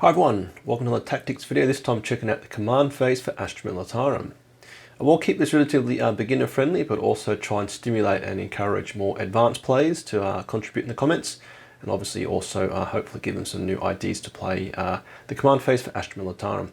Hi everyone, welcome to the tactics video, this time checking out the command phase for Astra Militarum. I will keep this relatively beginner friendly, but also try and stimulate and encourage more advanced players to contribute in the comments, and obviously also hopefully give them some new ideas to play the command phase for Astra Militarum.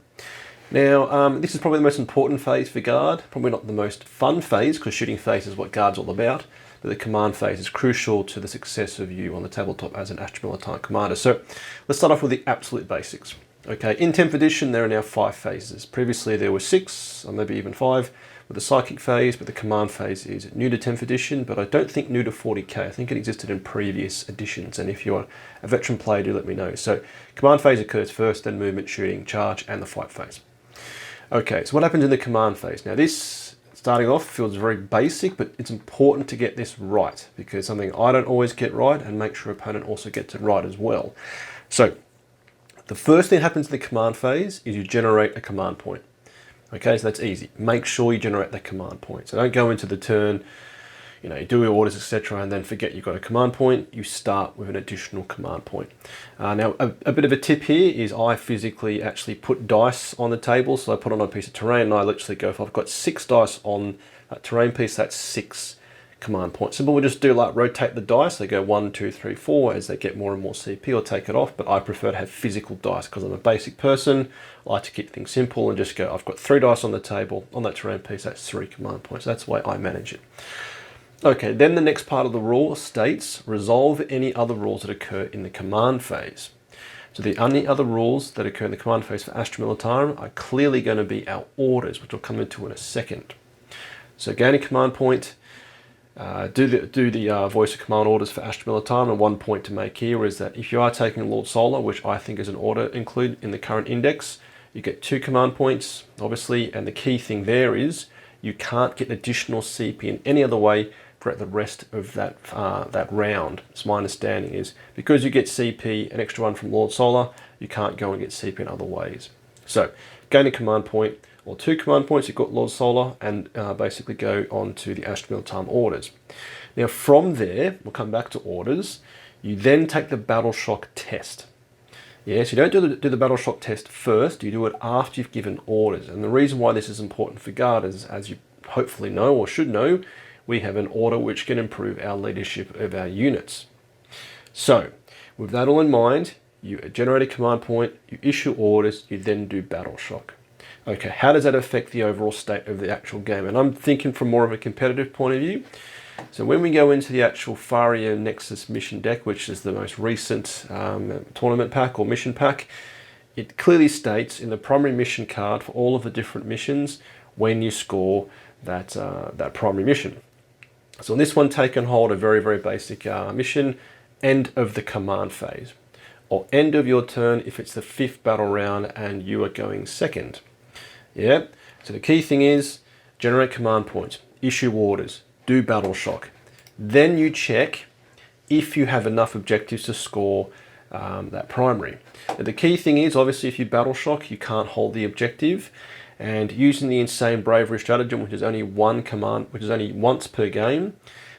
Now, this is probably the most important phase for Guard, probably not the most fun phase, because shooting phase is what Guard's all about, but the command phase is crucial to the success of you on the tabletop as an Astra Militarum commander. So let's start off with the absolute basics. Okay, in 10th edition there are now 5 phases. Previously there were 6, or maybe even 5, with the psychic phase, but the command phase is new to 10th edition, but I don't think new to 40k. I think it existed in previous editions, and if you're a veteran player, do let me know. So command phase occurs first, then movement, shooting, charge, and the fight phase. Okay, so what happens in the command phase? Now this, starting off, feels very basic, but it's important to get this right, because something I don't always get right, and make sure opponent also gets it right as well. So the first thing that happens in the command phase is you generate a command point. Okay, so that's easy. Make sure you generate that command point. So don't go into the turn, you do your orders, etc., and then forget you've got a command point. You start with an additional command point. Now, a bit of a tip here is I physically actually put dice on the table. So I put on a piece of terrain and I literally go, if I've got 6 dice on that terrain piece, that's 6 command points. Simple, we'll just do like rotate the dice. They go 1, 2, 3, 4 as they get more and more CP, or take it off. But I prefer to have physical dice because I'm a basic person. I like to keep things simple and just go, I've got 3 dice on the table, on that terrain piece, that's 3 command points. That's the way I manage it. Okay, then the next part of the rule states, resolve any other rules that occur in the command phase. So the only other rules that occur in the command phase for Astra Militarum are clearly going to be our orders, which we'll come into in a second. So gain a command point, do the voice of command orders for Astra Militarum, and one point to make here is that if you are taking Lord Solar, which I think is an order included in the current index, you get 2 command points, obviously, and the key thing there is you can't get additional CP in any other way throughout the rest of that round. So my understanding is because you get CP, an extra one from Lord Solar, you can't go and get CP in other ways. So gain a command point, or 2 command points, you've got Lord Solar, and basically go on to the Astra Militarum orders. Now from there, we'll come back to orders, you then take the Battle Shock test. Yes, you don't do the Battle Shock test first, you do it after you've given orders. And the reason why this is important for Guard is, as you hopefully know or should know, we have an order which can improve our leadership of our units. So, with that all in mind, you generate a command point, you issue orders, you then do Battle Shock. Okay, how does that affect the overall state of the actual game? And I'm thinking from more of a competitive point of view. So when we go into the actual Faria Nexus mission deck, which is the most recent tournament pack or mission pack, it clearly states in the primary mission card for all of the different missions when you score that primary mission. So on this one, take and hold, a very, very basic mission, end of the command phase, or end of your turn if it's the 5th battle round and you are going second. Yeah, so the key thing is generate command points, issue orders, do Battle Shock. Then you check if you have enough objectives to score that primary. Now, the key thing is, obviously, if you Battle Shock, you can't hold the objective. And using the Insane Bravery stratagem, which is only one command, which is only once per game,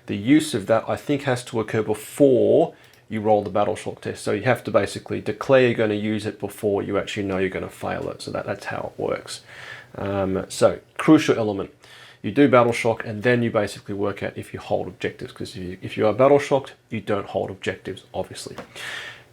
the use of that, I think, has to occur before you roll the Battle Shock test. So you have to basically declare you're going to use it before you actually know you're going to fail it. So that's how it works. So crucial element. You do Battle Shock, and then you basically work out if you hold objectives, because if you are Battle Shocked, you don't hold objectives, obviously.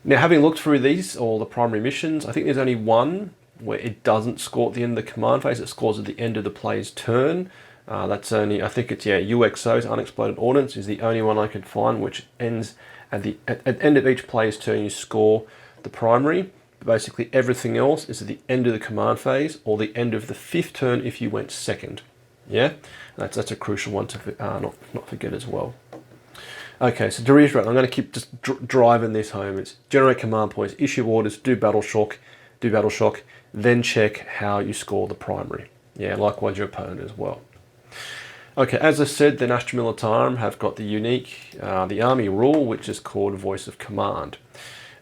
Now, having looked through these, all the primary missions, I think there's only one where it doesn't score at the end of the command phase, it scores at the end of the player's turn. That's only, I think it's, UXO's Unexploded Ordnance is the only one I could find which ends at the end of each player's turn, you score the primary. But basically everything else is at the end of the command phase or the end of the 5th turn if you went second. Yeah, that's a crucial one to not forget as well. Okay, so to reiterate, I'm going to keep just driving this home. It's generate command points, issue orders, do Battle Shock, then check how you score the primary. Yeah, likewise your opponent as well. Okay, as I said, then Astra Militarum have got the unique, the army rule, which is called Voice of Command.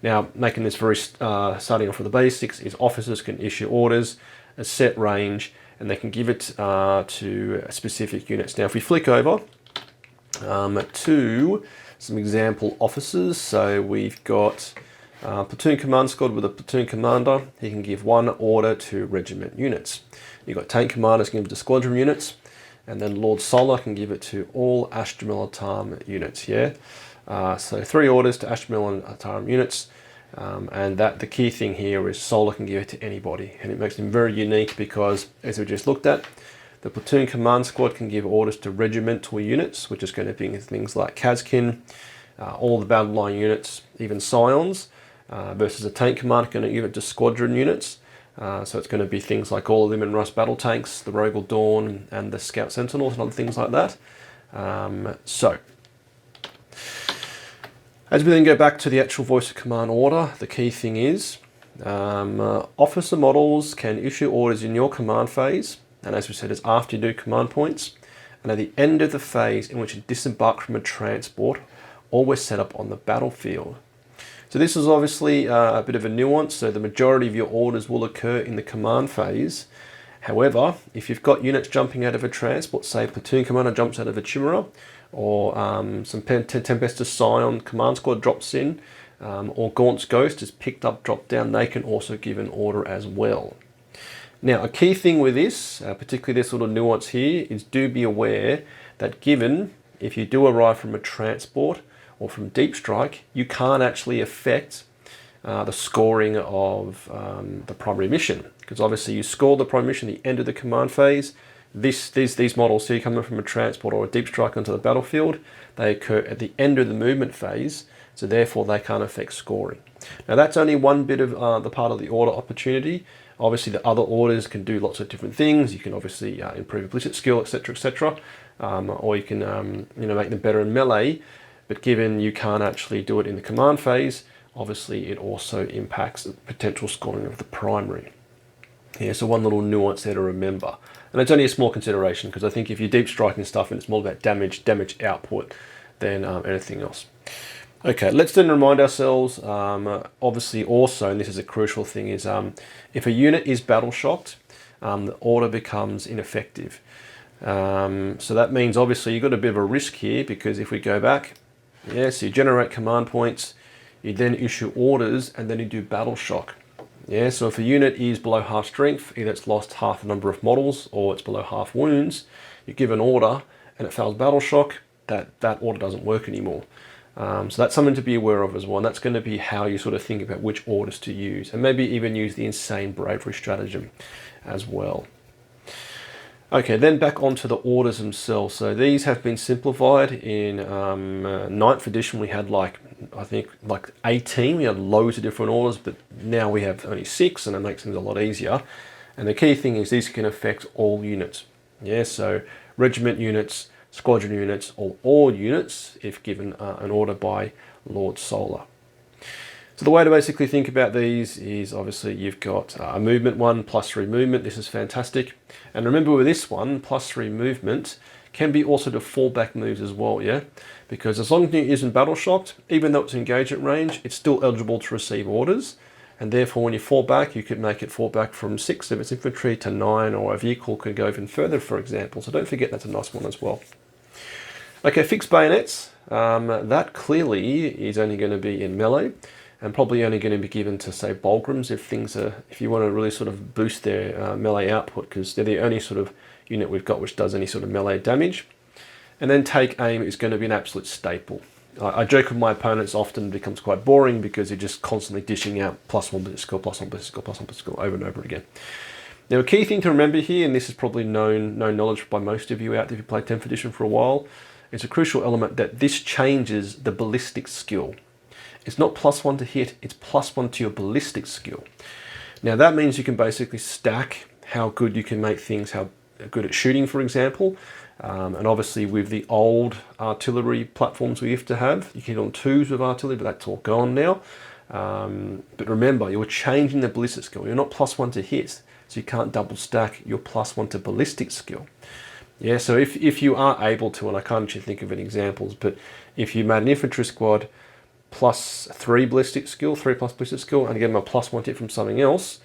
Now, making this very, starting off with the basics, is officers can issue orders, a set range, and they can give it to specific units. Now, if we flick over to some example officers, so we've got Platoon command squad with a platoon commander, he can give one order to regiment units. You've got tank commanders can give it to squadron units, and then Lord Solar can give it to all Astra Militarum units, yeah? So 3 orders to Astra Militarum units, and that the key thing here is Solar can give it to anybody, and it makes him very unique because, as we just looked at, the platoon command squad can give orders to regimental units, which is going to be things like Kazkin, all the battle line units, even Scions, versus a tank commander going to give it to squadron units. So it's going to be things like all of them in Rust battle tanks, the Rogal Dawn, and the Scout Sentinels, and other things like that. So, as we then go back to the actual voice of command order, the key thing is officer models can issue orders in your command phase, and as we said, it's after you do command points, and at the end of the phase in which you disembark from a transport, always set up on the battlefield. So this is obviously a bit of a nuance, so the majority of your orders will occur in the command phase. However, if you've got units jumping out of a transport, say platoon commander jumps out of a Chimera, or some Tempestus Scion command squad drops in, or Gaunt's Ghost is picked up, dropped down, they can also give an order as well. Now, a key thing with this, particularly this little nuance here, is do be aware that given if you do arrive from a transport or from deep strike, you can't actually affect the scoring of the primary mission, because obviously you score the primary mission at the end of the command phase. These models here coming from a transport or a deep strike onto the battlefield, they occur at the end of the movement phase, so therefore they can't affect scoring. Now that's only one bit of the part of the order opportunity. Obviously the other orders can do lots of different things. You can obviously improve your ballistic skill, etc., etc., or you can make them better in melee. But given you can't actually do it in the command phase, obviously it also impacts the potential scoring of the primary. Yeah, so one little nuance there to remember. And it's only a small consideration, because I think if you're deep striking stuff and it's more about damage output than anything else. Okay, let's then remind ourselves, obviously also, and this is a crucial thing, is if a unit is battle shocked, the order becomes ineffective. So that means obviously you've got a bit of a risk here, because if we go back, so you generate command points, you then issue orders, and then you do battle shock. Yeah, so if a unit is below half strength, either it's lost half the number of models or it's below half wounds, you give an order and it fails battle shock, that order doesn't work anymore. So that's something to be aware of as well, and that's going to be how you sort of think about which orders to use, and maybe even use the insane bravery stratagem as well. Okay, then back onto the orders themselves. So these have been simplified. In 9th edition we had I think 18, we had loads of different orders, but now we have only 6, and it makes things a lot easier. And the key thing is these can affect all units. Yeah, so regiment units, squadron units, or all units if given an order by Lord Solar. So the way to basically think about these is obviously you've got a movement one, +3 movement. This is fantastic. And remember with this one, +3 movement can be also to fallback moves as well, yeah? Because as long as it isn't battle shocked, even though it's engagement range, it's still eligible to receive orders. And therefore when you fall back, you could make it fall back from 6 if it's infantry to 9, or a vehicle could go even further, for example. So don't forget that's a nice one as well. Okay, fixed bayonets. That clearly is only going to be in melee, and probably only going to be given to, say, Bulgrams if you want to really sort of boost their melee output, because they're the only sort of unit we've got which does any sort of melee damage. And then take aim is going to be an absolute staple. I joke with my opponents, often it becomes quite boring because you're just constantly dishing out +1 ballistic skill, +1 ballistic skill, +1 ballistic skill over and over again. Now a key thing to remember here, and this is probably known knowledge by most of you out there if you played 10th edition for a while, it's a crucial element that this changes the ballistic skill. It's not +1 to hit, it's +1 to your ballistic skill. Now that means you can basically stack how good you can make things, how good at shooting, for example. And obviously with the old artillery platforms we used to have, you can hit on 2s with artillery, but that's all gone now. But remember, you're changing the ballistic skill. You're not +1 to hit, so you can't double stack, you're +1 to ballistic skill. Yeah, so if you are able to, and I can't actually think of any examples, but if you made an infantry squad +3 ballistic skill, 3+ ballistic skill, and give them a +1 hit from something else,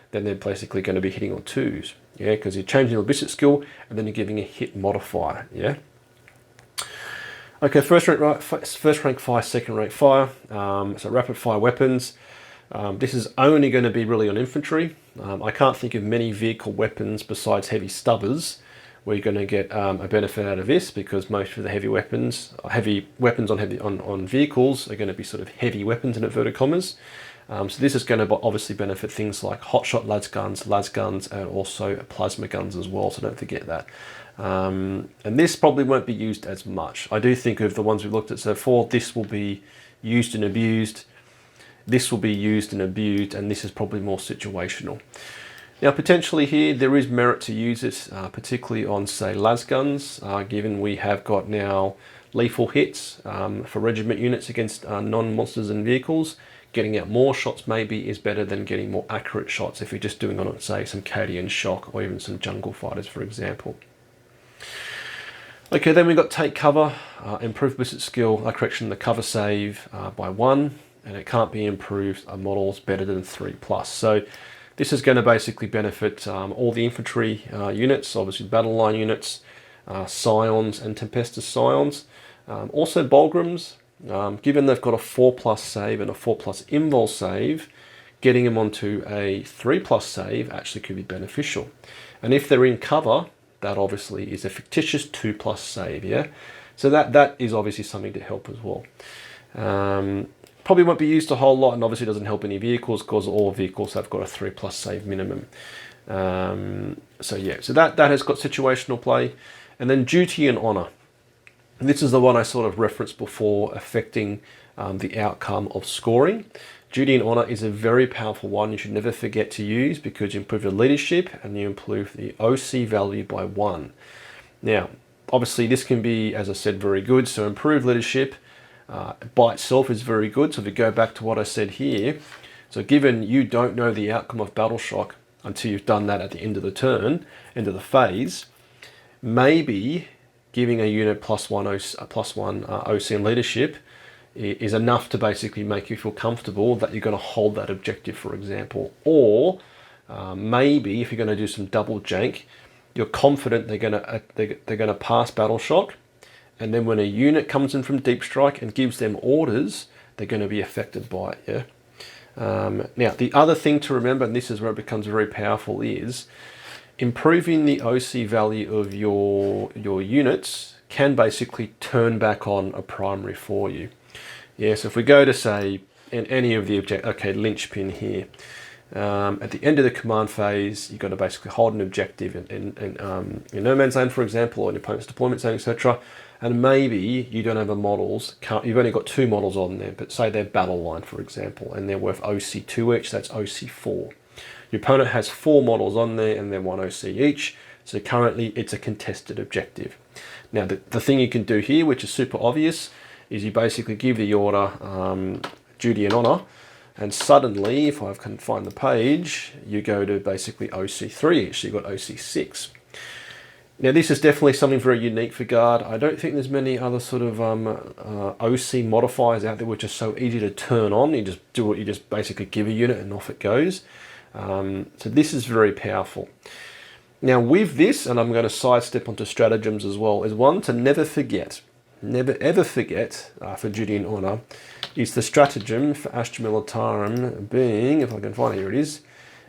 then they're basically going to be hitting on 2s. Yeah, because you're changing the ballistic skill and then you're giving a hit modifier. Yeah. Okay, first rank fire, second rank fire. So rapid fire weapons. This is only going to be really on infantry. I can't think of many vehicle weapons besides heavy stubbers where you're going to get a benefit out of this, because most of the heavy weapons on vehicles are going to be sort of heavy weapons in inverted commas. So this is going to obviously benefit things like hotshot las guns, and also plasma guns as well, so don't forget that. And this probably won't be used as much. I do think of the ones we've looked at so far, this will be used and abused, this will be used and abused, and this is probably more situational. Now potentially here there is merit to use it, particularly on say las guns, given we have got now lethal hits for regiment units against non-monsters and vehicles. Getting out more shots maybe is better than getting more accurate shots if you're just doing on, say, some Cadian shock or even some jungle fighters, for example. Okay, then we've got take cover, improve ballistic skill, the cover save by 1, and it can't be improved on models better than 3+. So this is going to basically benefit all the infantry units, obviously battle line units, scions and Tempestus scions, also Bulgrams. Given they've got a 4+ save and a 4+ invul save, getting them onto a 3+ save actually could be beneficial. And if they're in cover, that obviously is a fictitious 2+ save, yeah? So that is obviously something to help as well. Probably won't be used a whole lot, and obviously doesn't help any vehicles because all vehicles have got a 3+ save minimum. So yeah, so that has got situational play. And then duty and honor. And this is the one I sort of referenced before, affecting the outcome of scoring. Duty and honor is a very powerful one you should never forget to use, because you improve your leadership and you improve the OC value by 1. Now, obviously this can be, as I said, very good. So improved leadership by itself is very good. So if we go back to what I said here, so given you don't know the outcome of battle shock until you've done that at the end of the turn, end of the phase, maybe giving a unit +1 OC in leadership is enough to basically make you feel comfortable that you're going to hold that objective, for example. Or maybe if you're going to do some double jank, you're confident they're going to pass battle shock, and then when a unit comes in from deep strike and gives them orders, they're going to be affected by it. Yeah. Now the other thing to remember, and this is where it becomes very powerful, is improving the OC value of your units can basically turn back on a primary for you. Yeah, so if we go to, say, in any of the linchpin here, at the end of the command phase, you've got to basically hold an objective in no man's land, for example, or in your opponent's deployment zone, etc. And maybe you don't have a models, you've only got 2 models on there, but say they're battle line, for example, and they're worth OC2 each, that's OC4. Your opponent has 4 models on there and they're 1 OC each, so currently it's a contested objective. Now the thing you can do here, which is super obvious, is you basically give the order duty and honor, and suddenly, if I can find the page, you go to basically OC3 each, so you've got OC6. Now this is definitely something very unique for Guard. I don't think there's many other sort of OC modifiers out there which are so easy to turn on. You just do what you just basically give a unit and off it goes. So this is very powerful. Now with this, and I'm going to sidestep onto stratagems as well, is one to never ever forget for duty and honor, is the stratagem for Astra Militarum being, if I can find it, here it is,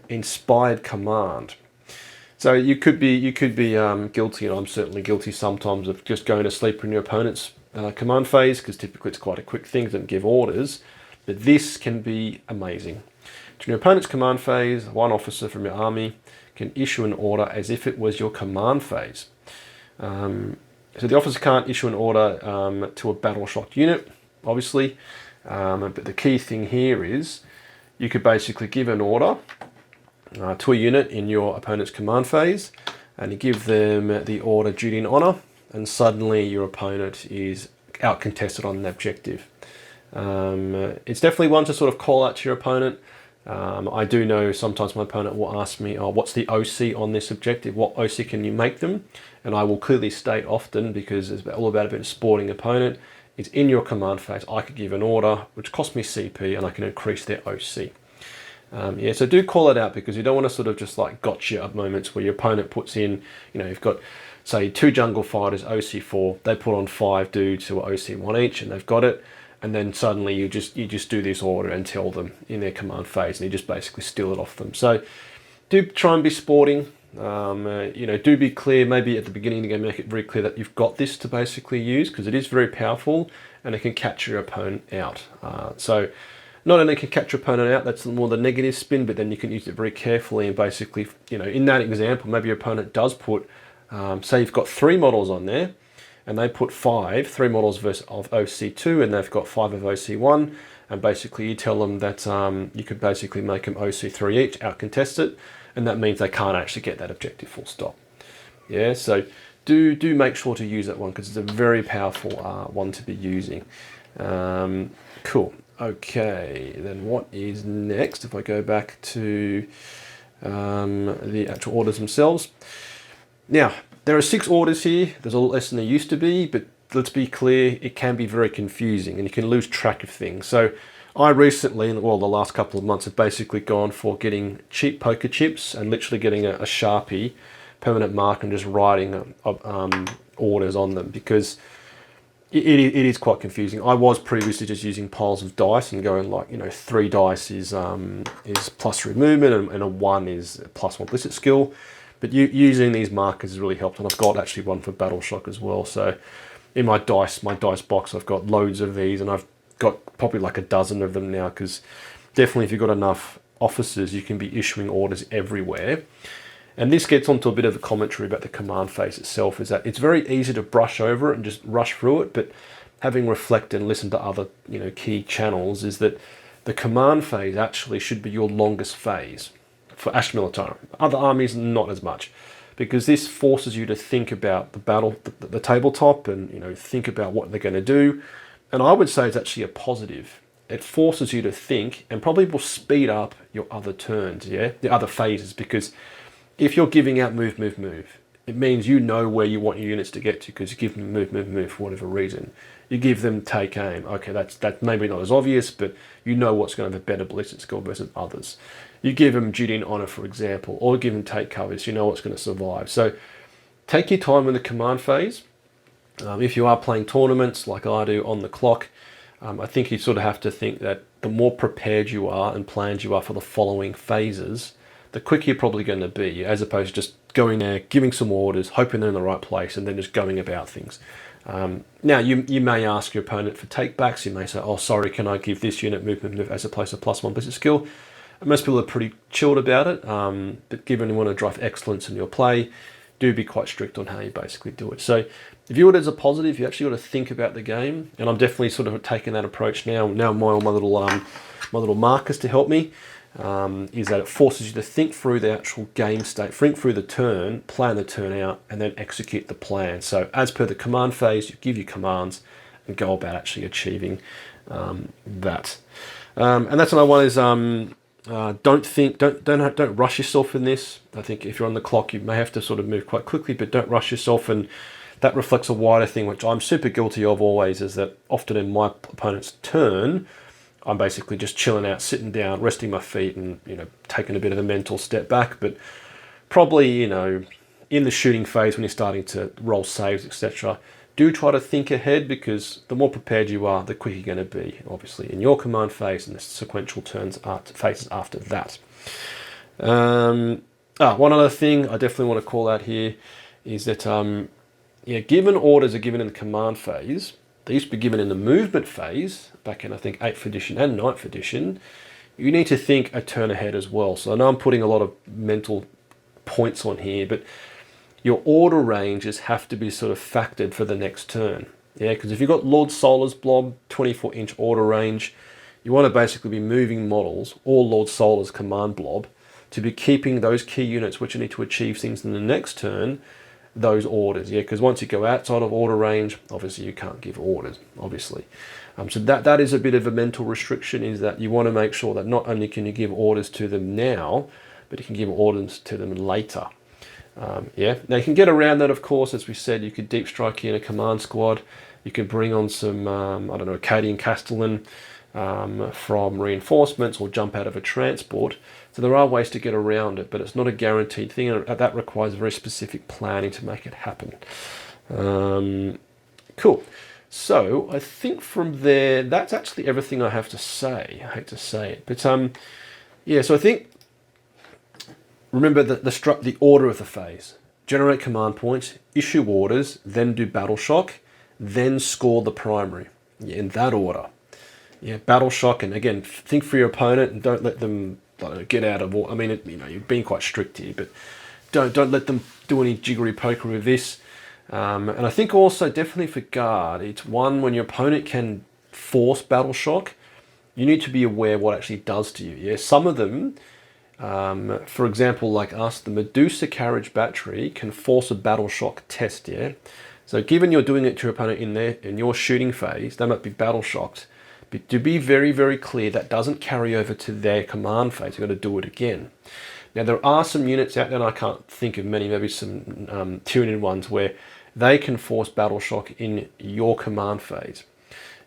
inspired command. So you could be guilty, and I'm certainly guilty sometimes, of just going to sleep in your opponent's command phase, because typically it's quite a quick thing to give orders, but this can be amazing. To your opponent's command phase, one officer from your army can issue an order as if it was your command phase. So the officer can't issue an order to a battle shocked unit, obviously, but the key thing here is you could basically give an order to a unit in your opponent's command phase, and you give them the order duty and honor, and suddenly your opponent is out contested on an objective. It's definitely one to sort of call out to your opponent. I do know sometimes my opponent will ask me, oh, what's the OC on this objective? What OC can you make them? And I will clearly state often, because it's all about a bit of sporting opponent, it's in your command phase. I could give an order which costs me CP and I can increase their OC. Yeah, so do call it out, because you don't want to sort of just like gotcha at moments where your opponent puts in, you've got say 2 jungle fighters, OC4, they put on 5 dudes who are OC1 each, and they've got it. And then suddenly you just do this order and tell them in their command phase, and you just basically steal it off them. So do try and be sporting. Do be clear. Maybe at the beginning of the game, make it very clear that you've got this to basically use, because it is very powerful and it can catch your opponent out. So not only can catch your opponent out, that's more the negative spin, but then you can use it very carefully and basically, in that example, maybe your opponent does put, say you've got 3 models on there, and they put 3 models of OC2, and they've got 5 of OC1, and basically you tell them that you could basically make them OC3 each, out-contest it, and that means they can't actually get that objective, full stop. Yeah, so do make sure to use that one, because it's a very powerful one to be using. Cool. Okay, then what is next? If I go back to the actual orders themselves. Now, there are 6 orders here. There's a lot less than there used to be, but let's be clear, it can be very confusing and you can lose track of things. So I recently, well, the last couple of months, have basically gone for getting cheap poker chips and literally getting a Sharpie permanent mark and just writing orders on them, because it is quite confusing. I was previously just using piles of dice and going like, 3 dice is +3 movement and a 1 is +1 ballistic skill. But using these markers has really helped, and I've got actually one for Battle Shock as well. So in my dice box, I've got loads of these, and I've got probably like a dozen of them now, because definitely if you've got enough officers, you can be issuing orders everywhere. And this gets onto a bit of a commentary about the command phase itself, is that it's very easy to brush over it and just rush through it, but having reflected and listened to other key channels, is that the command phase actually should be your longest phase for Astra Militarum. Other armies, not as much, because this forces you to think about the battle, the tabletop, and think about what they're going to do. And I would say it's actually a positive. It forces you to think, and probably will speed up your other turns, the other phases, because if you're giving out move, it means you know where you want your units to get to, because you give them move for whatever reason. You give them take aim. Okay, that's maybe not as obvious, but you know what's going to have a better ballistic skill versus others. You give them duty and honor, for example, or give them take cover, so you know what's going to survive. So take your time in the command phase. If you are playing tournaments like I do on the clock, I think you sort of have to think that the more prepared you are and planned you are for the following phases, the quicker you're probably going to be, as opposed to just going there, giving some orders, hoping they're in the right place, and then just going about things. Now, you may ask your opponent for takebacks. You may say, oh, sorry, can I give this unit move as opposed to +1 ballistic skill? And most people are pretty chilled about it, but given you want to drive excellence in your play, do be quite strict on how you basically do it. So if you orders are positive, you actually got to think about the game, and I'm definitely sort of taking that approach now. Now my little markers to help me is that it forces you to think through the actual game state, think through the turn, plan the turn out, and then execute the plan. So as per the command phase, you give your commands and go about actually achieving that. And that's another one is don't rush yourself in this. I think if you're on the clock, you may have to sort of move quite quickly, but don't rush yourself. And that reflects a wider thing, which I'm super guilty of always, is that often in my opponent's turn, I'm basically just chilling out, sitting down, resting my feet, and taking a bit of a mental step back. But probably in the shooting phase, when you're starting to roll saves, etc., do try to think ahead, because the more prepared you are, the quicker you're going to be, obviously, in your command phase and the sequential phases after that. One other thing I definitely want to call out here is that given orders are given in the command phase, they used to be given in the movement phase, back in I think 8th edition and 9th edition, you need to think a turn ahead as well. So I know I'm putting a lot of mental points on here, but your order ranges have to be sort of factored for the next turn. Yeah, because if you've got Lord Solar's blob, 24-inch order range, you want to basically be moving models, or Lord Solar's command blob, to be keeping those key units which you need to achieve things in the next turn, those orders. Yeah, because once you go outside of order range, obviously you can't give orders, obviously. So that is a bit of a mental restriction, is that you want to make sure that not only can you give orders to them now, but you can give orders to them later. Now you can get around that, of course. As we said, you could deep strike in a command squad. You could bring on some, Acadian Castellan from reinforcements, or jump out of a transport. So there are ways to get around it, but it's not a guaranteed thing, and that requires very specific planning to make it happen. Cool. So I think from there, that's actually everything I have to say. I hate to say it, but yeah. So I think, remember the order of the phase: generate command points, issue orders, then do battle shock, then score the primary. Yeah, in that order. Yeah, battle shock, and again, think for your opponent and don't let them get out of. I mean, you're being quite strict here, but don't let them do any jiggery pokery with this. And I think also definitely for guard, it's one when your opponent can force battle shock, you need to be aware what it actually does to you. Yeah, some of them, for example, like us, the Medusa Carriage Battery can force a battle shock test. Yeah, so given you're doing it to your opponent in your shooting phase, they might be battle shocked. But to be very, very clear, that doesn't carry over to their command phase. You've got to do it again. Now, there are some units out there, and I can't think of many, maybe some Tyranid ones, where they can force battle shock in your command phase.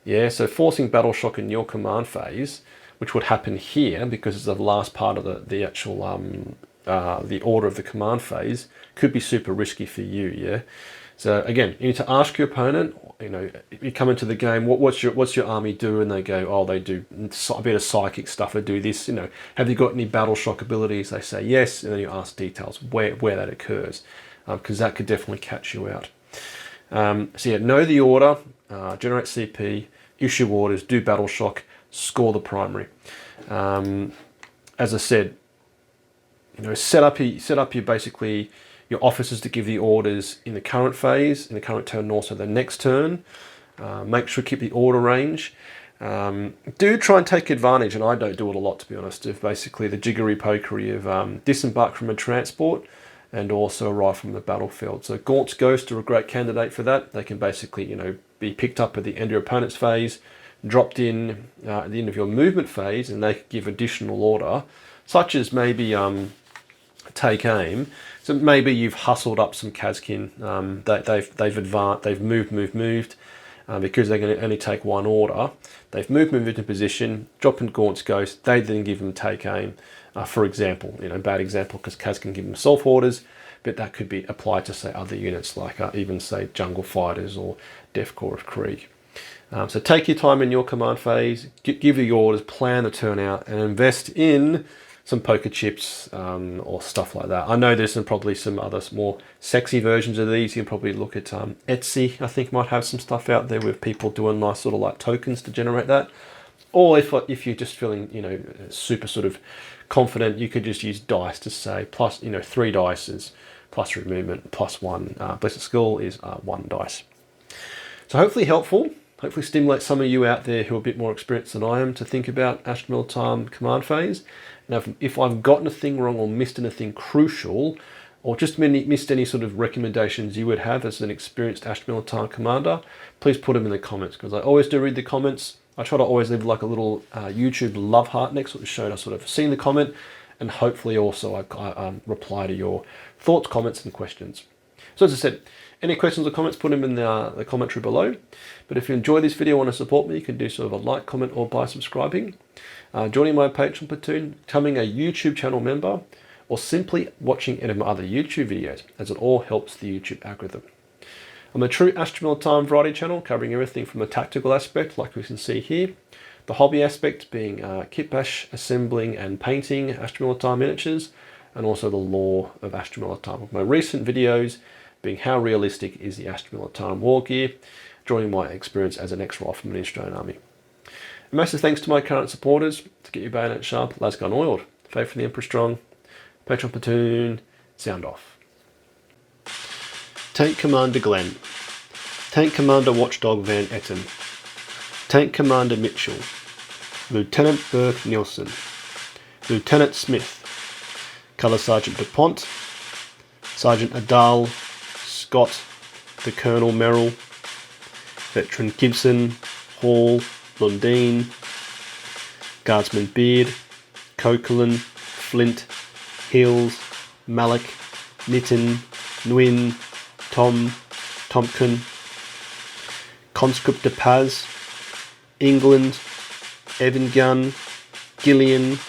Yeah, so forcing battle shock in your command phase, which would happen here because it's the last part of the actual the order of the command phase, could be super risky for you. Yeah. So again, you need to ask your opponent. You come into the game, what's your army do? And they go, oh, they do a bit of psychic stuff. They do this. Have you got any battle shock abilities? They say yes, and then you ask details where that occurs, because that could definitely catch you out. So yeah, know the order, generate CP, issue orders, do battle shock, score the primary. As I said, set up your basically your officers to give the orders in the current phase, in the current turn, and also the next turn. Make sure to keep the order range. Do try and take advantage, and I don't do it a lot, to be honest, of basically the jiggery pokery of disembark from a transport and also arrive from the battlefield. So Gaunt's Ghost are a great candidate for that. They can basically, be picked up at the end of your opponent's phase, dropped in at the end of your movement phase, and they can give additional order, such as maybe take aim. So maybe you've hustled up some Kazkin. They've advanced. They've moved. Because they're going to only take one order. They've moved into position. Drop in Gaunt's Ghost. They then give them take aim. For example, bad example because Kaz can give them self orders, but that could be applied to say other units like even say Jungle Fighters or Death Corps of Krieg. So take your time in your command phase. Give your orders. Plan the turnout and invest in some poker chips or stuff like that. I know there's probably some other more sexy versions of these. You can probably look at Etsy, I think might have some stuff out there with people doing nice sort of like tokens to generate that. Or if you're just feeling, super sort of confident, you could just use dice to say plus, 3 dice is plus your movement, plus 1. Blessed Skull is 1 dice. So hopefully helpful. Hopefully stimulate some of you out there who are a bit more experienced than I am to think about Astra Militarum command phase. Now, if I've gotten a thing wrong or missed anything crucial, or just missed any sort of recommendations you would have as an experienced Astra Militarum commander, please put them in the comments, because I always do read the comments. I try to always leave like a little YouTube love heart next to it to show I sort of seen the comment, and hopefully also I reply to your thoughts, comments, and questions. So as I said, any questions or comments, put them in the commentary below. But if you enjoy this video and want to support me, you can do sort of a like, comment, or by subscribing. Joining my Patreon platoon, becoming a YouTube channel member, or simply watching any of my other YouTube videos, as it all helps the YouTube algorithm. I'm a true Astra Militarum variety channel, covering everything from a tactical aspect, like we can see here, the hobby aspect being kit bash, assembling and painting Astra Militarum miniatures, and also the lore of Astra Militarum, with my recent videos being how realistic is the Astra Militarum war gear, drawing my experience as an ex-rifleman in the Australian Army. And massive thanks to my current supporters. To get your bayonet sharp, las gun oiled. Faith in the Emperor strong. Patreon platoon, sound off. Tank Commander Glenn. Tank Commander Watchdog Van Etten. Tank Commander Mitchell. Lieutenant Burke Nielsen. Lieutenant Smith. Colour Sergeant DuPont. Sergeant Adal. Scott. The Colonel Merrill. Veteran Gibson. Hall. Lundeen, Guardsman Beard, Coquelin, Flint, Hills, Malik, Nitton, Nguyen, Tom, Tompkin, Conscript de Paz, England, Evan Gunn, Gillian,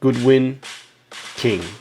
Goodwin, king.